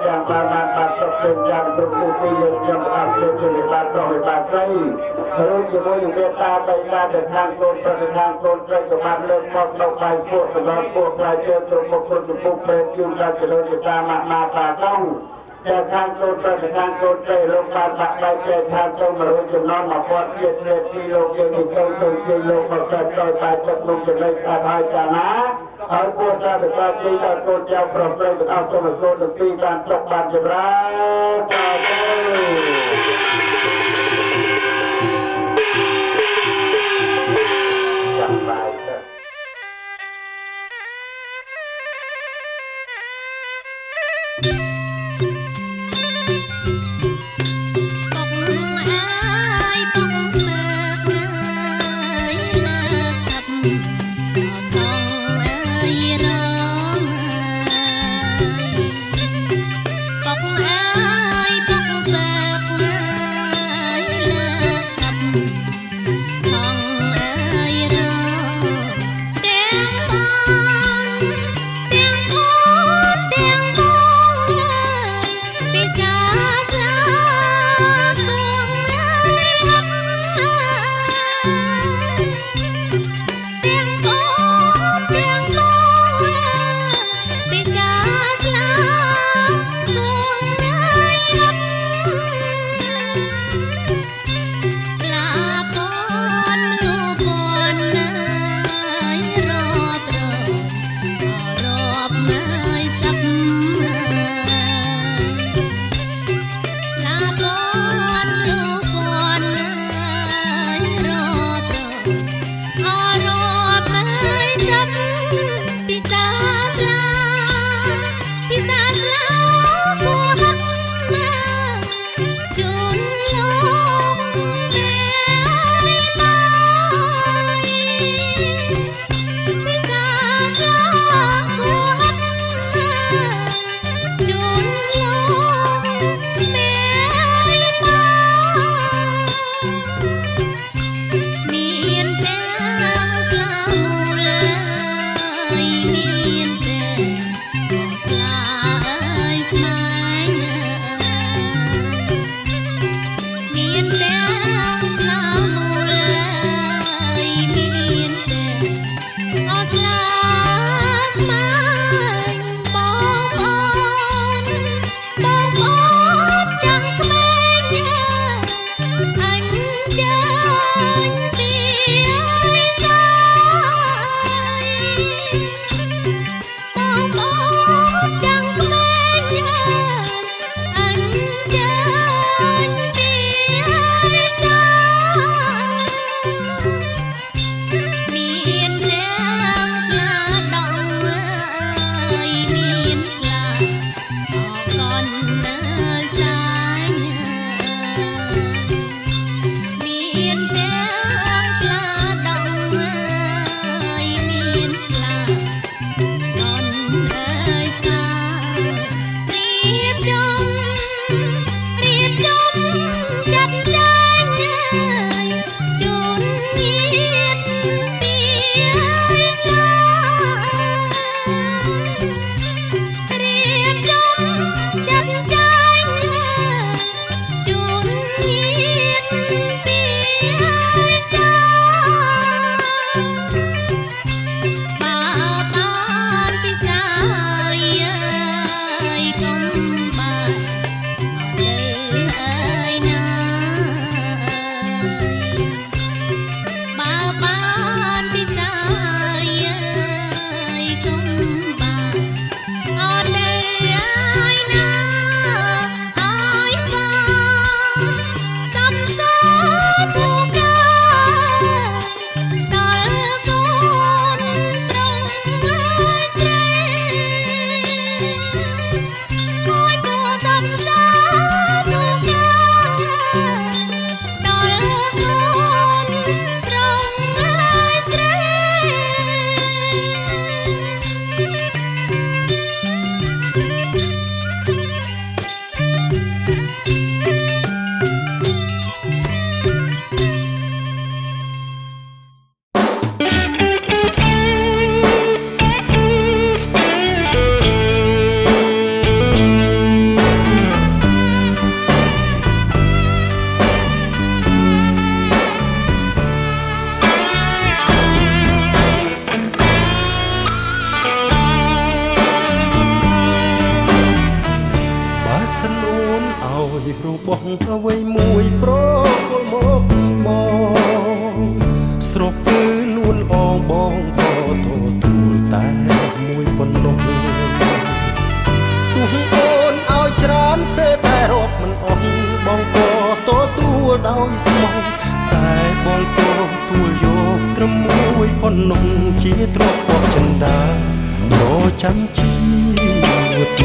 yang paman patok yang berputih yang berhasil dari patok pakai terus juga yang kita baiklah dengan kontra cuma lemot baik pun dengan pun pelajar terpukul berjumpa dan terus kita makna patongจะทางโซนไปทางโซนไปลงมาตักไปแต่ทางตรงมารู้จุดน้องมาพอดเย็นที่โลกยังมีตรงที่โลกมาเกิดต่อยไปจบลงจะเลยตาทายจานะเอาพวกเราเป็นการที่เราโซนเจ้าพร้อมเลยเอาโซนโซนตีการตกบานจะรักต่อไปจำไปHãy subscribe cho kênh Ghiền Mì Gõ để không bỏ lỡ សិនអូនឲ្យរូបបងអ្វីមួយប្រគល់មកបងស្រុកគឺនួនអងបងក៏ទទួលតែមួយប៉ុណ្ណោះទោះអូនឲ្យច្រើនសេតែរកមិនអស់បងក៏ទទួលដោយស្មោះតែបងទទួលយកត្រឹមមួយប៉ុណ្ណោះជាទ្រព្យរបស់ចិន្តាក៏ចាំជីវិត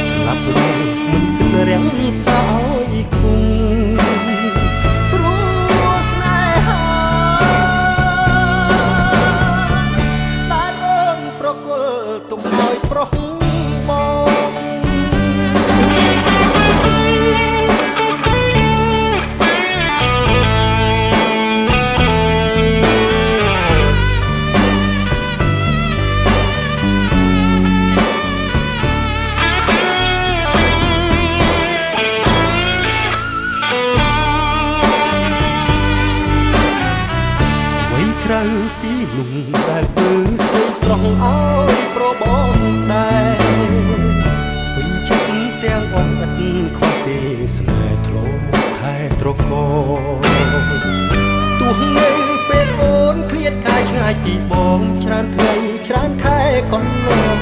ស្លាប់រួចមិនគិតរាំងសាយគុំព្រោះស្នេហាដែលអូនប្រគល់ទុំឲ្យប្រុសបងក្រៅពីនោះដែលគឺស្រីស្រស់ឲ្យប្របងដែរពេញចិត្តទាំងអស់ឥតខ្វះទេស្នេហ៍ធ្លោថែត្រកទោះនៅពេលអូនឃ្លាតកាយឆ្ងាយពីបងច្រើនថ្ងៃច្រើនខែកន្លង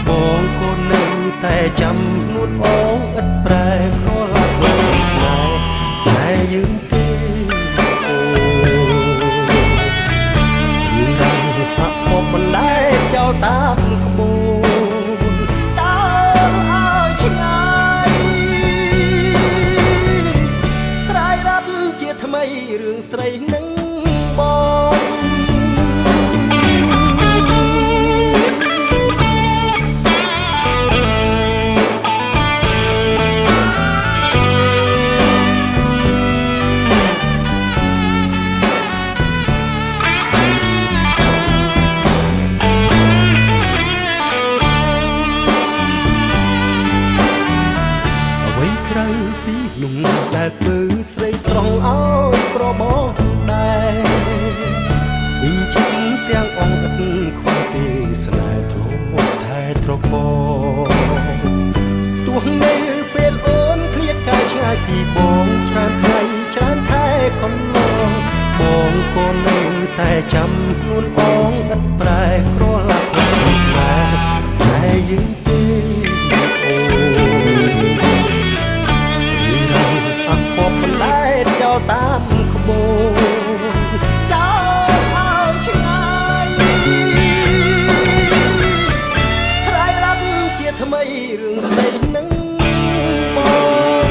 បងក៏នៅតែចាំនួនអងឥតប្រែខលាក់ដោយស្នេហ៍យើងទេមិនដែលចោលតាមក្បួនចោលឲ្យឆ្ងាយក្រៃរ៉ាប់ជាថ្មីរឿងស្រីនឹងបងក្រៅពីនោះដែលពើស្រីស្រស់ឲ្យប្របងដែរវិញចាំទាំងអង្គឥតខ្វះទេស្នេហ៍ធ្លោថែត្រកទោះនៅពេលអូនឃ្លាតកាយឆ្ងាយពីបងច្រើនថ្ងៃច្រើនខែកន្លងបងក៏នៅតែចាំខ្លួនអងឥតប្រែក្រឡាប់ស្នេហ៍យើងទេអត់ពំមិនដែលចោលតាមក្បួនចោលឲ្យឆ្ងាយក្រៃរ៉ាប់ជាថ្មីរឿងស្ដីនឹងបង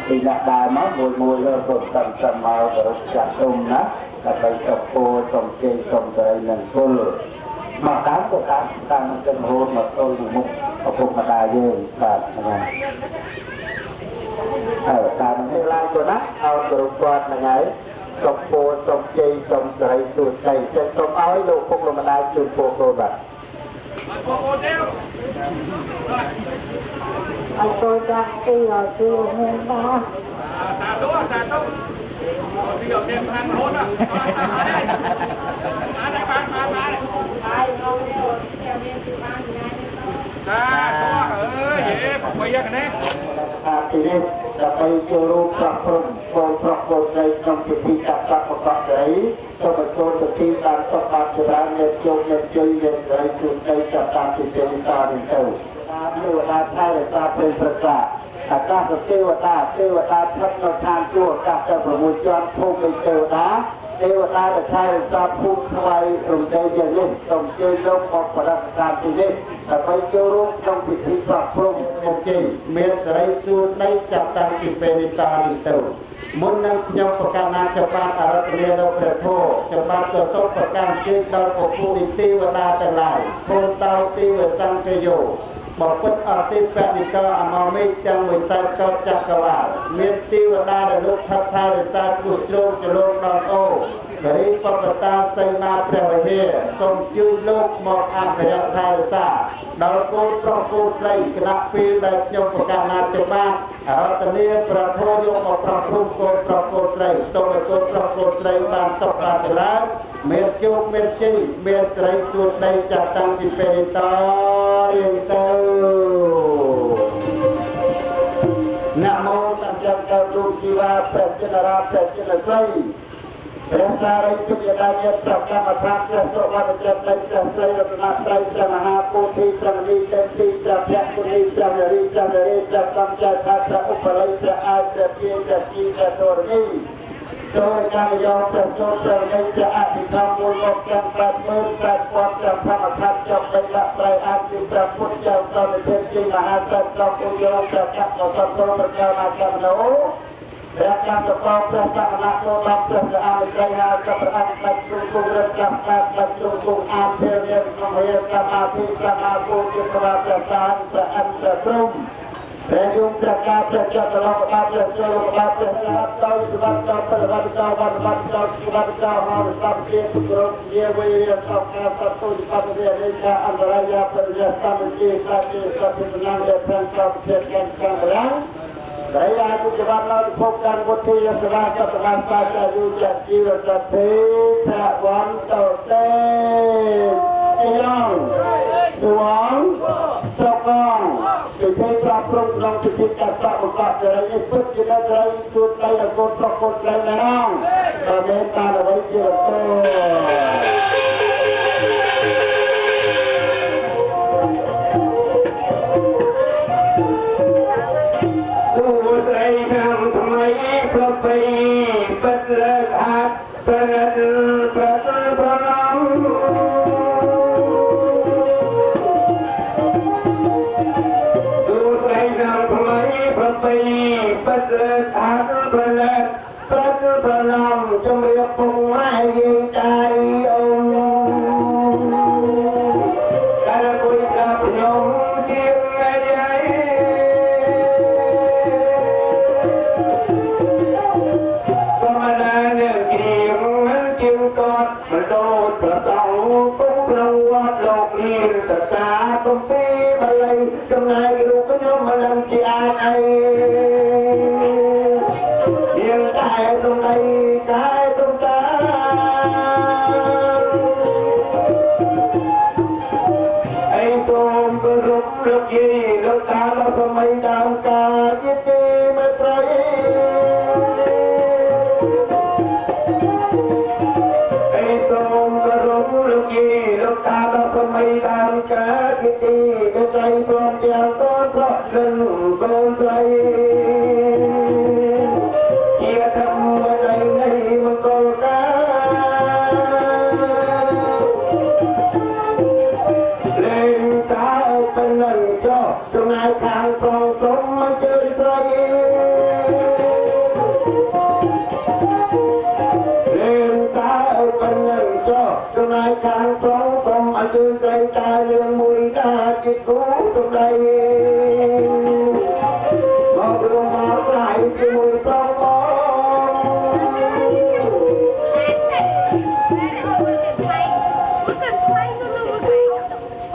ពីអ្នកដើមមកមួយលើសូមតាមមកគោរពចាត់ទុំណាដើម្បីសុខពោសុំជ័យសុំសិរីនឹងគុលមកតាមក៏តាមនឹងរហូតមកទល់មុខឪពុកម្ដាយយើងបាទហ្នឹងហើយតាមនេះឡើងទៅណាឲ្យគោរពគាត់ហ្នឹងហើយសុខពោសុំជ័យសុំសិរីទួចតែចឹងសូមឲ្យលោកពុកម្ដាយជូនពរកូនបាទអរគុណចាស់ទីអរគុណមែនបាទតាទូទីអត់មានខាងរហូតអត់អាចបានហើយនោះនេះមានទីបានណាតាទូអើយហេប្របីយ៉ាងនេះទីនេះដើម្បីចូលរួមប្រព្រឹត្តកូនប្រុសកូនស្រីក្នុងពិធីកាត់សក់ប្រកបស្រីសូមឲ្យកូនទៅបានសុខបានចម្រើនមានជោគមានជ័យមានស្រីជួនជ័យចាប់តាមពីពេលនេះតទៅតាមទេវតាថៃតាព្រៃប្រកាអាកាសទេវតាស្ថិតនៅឋានសួគ៌អាកាសតែ6ជាន់ភូមិទេវតាដែលថែរក្សាភូមិថ្វាយរំលែកយ៉ាងនេះសូមជើញលោកមកប្រដាប់តាមទីនេះដើម្បីចូលរួមក្នុងពិធីប្រព្រឹត្តមុខជ័យមានសេរីជួនដីចាប់តាំងពីពេលនេះតទៅមុននឹងខ្ញុំប្រកាសណាចំបានអរតនានៅព្រះធម៌ចំបានក៏សូមប្រកាសជើញដល់ពពុទ្ធទេវតាទាំងឡាយគោលដៅទេវសង្ឃយោមកពុតអតិបនិកអមមេទាំងមួយសែនកោចចក្រវាលមានទេវតាដែលលោកថាថារសាគូជ្រោកចលោកដល់អូបរិបបតាសីមាព្រះវិហារសូមជួយលោកមកអភិរក្សថែរក្សាដល់កូនប្រុសកូនស្រីគណៈពេលដែលខ្ញុំប្រកាសណាចំបានអរតនាប្រធមយកមកប្រព្រឹត្តកូនប្រុសកូនស្រីសូមឲ្យកូនប្រុសកូនស្រីបានសុខបានចម្រើនមានជោគមានជ័យមានស្រីជួនដីចាប់តាំងពីពេលតរៀងទៅណាមោតស្ចាករូបជីវាព្រះចិនរាព្រះចិនស្រីព្រះសារីពុទ្ធដាយប្រកម្មថាព្រះសុវណ្ណចិត្តនៃព្រះស្រីរតនត្រ័យព្រះមហាពុទ្ធិព្រះនីទេពីព្រះភគុណីព្រះនារីព្រះនារីព្រះកំចៅថាព្រះឧបល័យព្រះអាចព្រះជាព្រះជីព្រះធរណីចូលកម្មយោព្រះចូលព្រះនៃព្រះអភិធម្មមួយមកទាំង80,000ព្រះពតព្រះធម្មថាចប់បីដាក់ប្រៃអាចពីព្រះពុទ្ធចៅតនិធិជាមហាសត្វលោកឧយោព្រះកັບសត្វប្រកាសអាកម្មនោព្រះកម្មតបព្រះសមណគោដល់ព្រះអរិយហាសប្រអត្តទ្រង់គង់រកកម្មការទ្រង់គង់អាភិរិយក្នុងហេតុសមាធិសមាគោជាប្រវត្តិសាស្ត្រព្រះអន្តរព្រំព្រះយមព្រះកាព្រះចតុលោកបាព្រះចូលបាព្រះរហតោសុវត្តោប្រវត្តិកោវត្តវត្តកោសុវត្តកោហរសព្ជាក្រុមជាវិរិយសោកាសតុនិបត្តិវិរិយអន្តរាយបរិយកម្មជាសាជាសព្វនាមដែលព្រះសព្ជាទាំងខាងរាំងត្រៃអាគុជវណ្ណោភពកាន់ពុទ្ធិយសវាសតបានបាចាយុចជីវសទ្ធិភវន្តោទេយ៉ាងសួងសុខងពិធីប្រព្រឹត្តក្នុងពិធីកាត់សក់បង្កប់សេរីនេះពិតជាដល់ត្រីជួនដីដល់កូនប្រុសកូនស្រីណាងបើមានការអ្វីជាបន្ទោស្រីខាងថ្មីប្រពៃពិតលើកហាត់ប្រណិតប្រណំទូស្រីខាងថ្មីប្រពៃពិតលើកហាត់ប្រណិតប្រណំជំរាបពុកម៉ែយាយតាយអូនតែគួយកាប់ខ្ញុំជាងយាយមិនដូនប្រតោគង់ប្រវត្តិលោកមានតកាកំពីបល័យចំណាយរូបខ្ញុំមិនដឹងជាអាចអីមានតែសំដីតែទំតាអីសូមគោរពលោកយាយលោកតាដល់សម័យដើមការជាទីមេត្រីលោកតាដល់សម័យដើមការជាទីមេត្រីព្រមទាំងកូនប្រុសនិងកូនស្រីជាធម្ម ทางตรงสมอันยืนใจตาเรื่องมวยตาจิตกูสุดใดมองลงมาใส่ที่มวยตรงมอง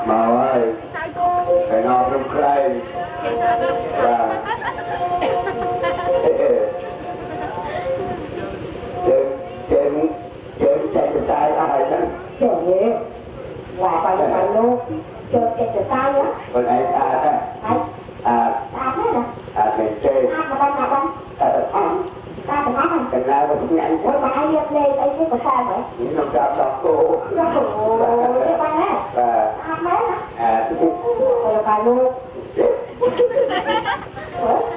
มาไว้ไปนอนกับใครว่าเจ็บใจจะตายอะไรนั้นเจ็บเยอะว่าไปลูกเจ็บจะตายอ่ะคนไหนตายได้ตายไม่นะตายเป็นเจ็บตายมาบ้างมาบ้างตายเป็นอะไรตายเป็นอะไรเป็นอะไรเป็นอย่างนี้ว่าตายเรียบเลยไอ้ที่ก็ตายไหมนี่น้องจับดอกโตโอ้โหเรียบไปแน่ตายไหมนะไปลูก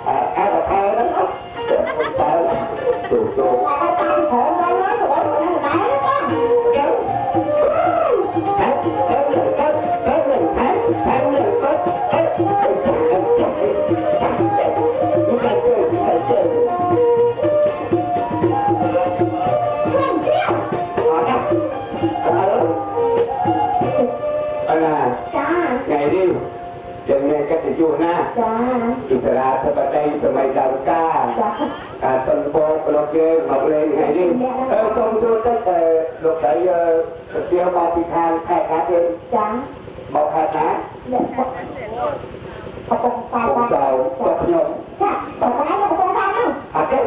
แต่ตายแล้วตายถูกถูกตายของเราเลยถูกตายแล้วต้องเดี๋ยวไงดิยังไงก็จะอยู่นะอิสระสบายสมัยดาวก้าการต้นโพกโลเกนมาเลยไงดิสมสุดตั้งแต่ลูกไหนเที่ยวมาพิธานแพทย์นะเองบอกแพทย์นะปกเก่าปกยมปกไหนปกเก่าเนาะอาเจ้า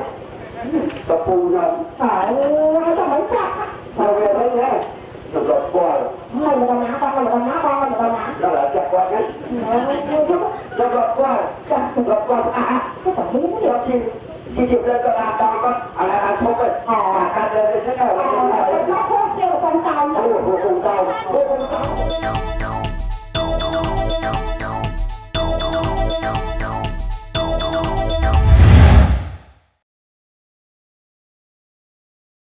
ปกปูยมให้ต้องเหมือนกันเอาเรื่องนี้หลบกว่าไม่หลบน้ำบ้างหลบน้ำบ้างหลบน้ำแล้วหลังจากวันนั้นแล้วหลบกว่าหลบกว่าก็ต้องมีเดี๋ยวที่จิบเลยก็ตามก็อะไรชกกันการเดินใช่ไหมวันนี้